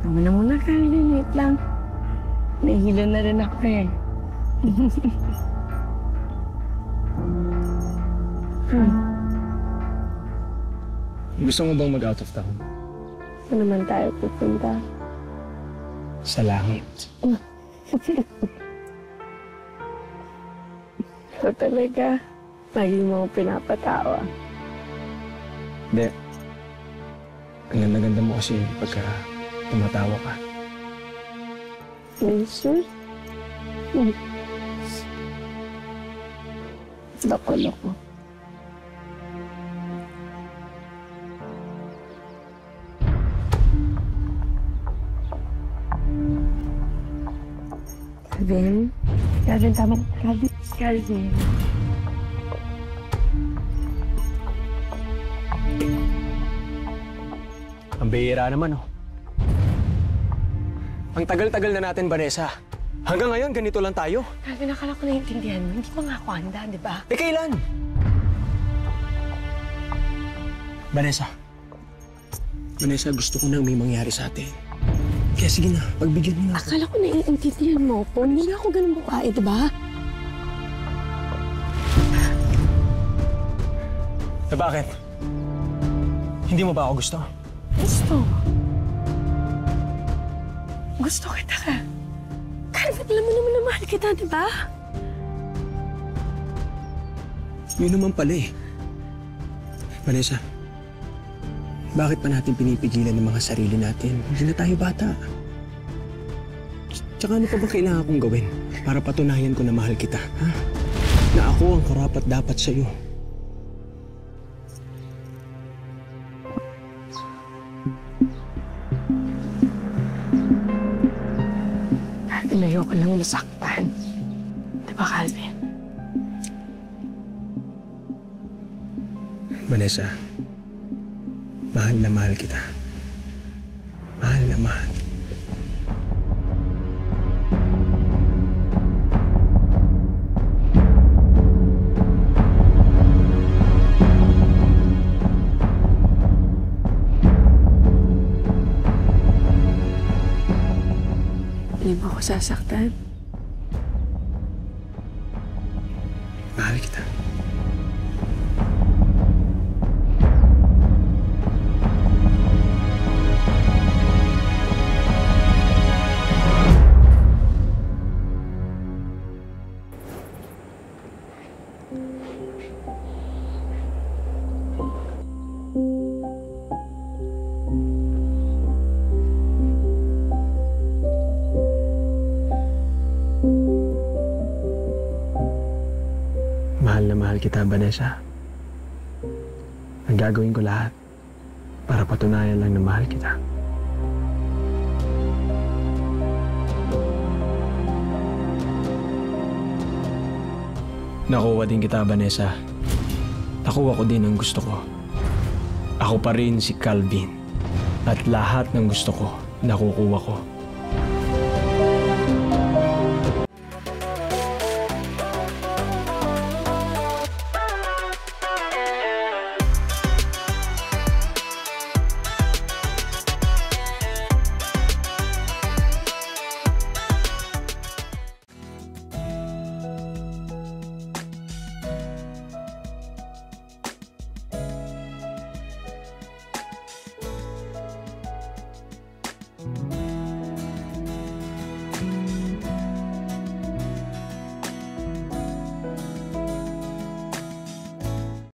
Tama na muna, Calvin. Wait lang. Nahihilo na rin ako eh. Gusto mo bang mag-out of town? Saan naman tayo pupunta? Sa langit. So talaga, lagi mo akong pinapatawa. Hindi. Ang ganda-ganda mo kasi pagka tumatawa ka. Jesus? Loko-loko. Calvin? Calvin, tama. Calvin. Calvin. Ang bihira naman, oh. Ang tagal-tagal na natin, Vanessa. Hanggang ngayon, ganito lang tayo. Calvin, akala ko naiintindihan mo. Hindi pa nga ako handa, di ba? Eh, kailan? Vanessa. Vanessa, gusto ko nang may mangyari sa atin. Kaya sige na, pagbigyan mo na ako. Akala ko naiintindihan mo ako. Hindi na ako ganun bukae, di ba? Eh, bakit? Hindi mo ba ako gusto? Gusto. Gusto kita ka. Calvin, alam mo naman na mahal kita, di ba? Yun naman pala eh. Vanessa, bakit pa natin pinipigilan ng mga sarili natin? Hindi na tayo bata. Tsaka ano pa ba kailangan kong gawin para patunayan ko na mahal kita, ha? Na ako ang karapat-dapat sa'yo. Calvin, ayoko lang masaktan. Di ba, Calvin? Vanessa, mahal na mahal kita. Mahal na mahal. Hindi mo ako sasaktan. Mahal kita. Mahal na mahal kita, Vanessa. Ang gagawin ko lahat para patunayan lang na mahal kita. Nakuha din kita, Vanessa. Nakuha ko din ang gusto ko. Ako pa rin si Calvin. At lahat ng gusto ko, nakukuha ko.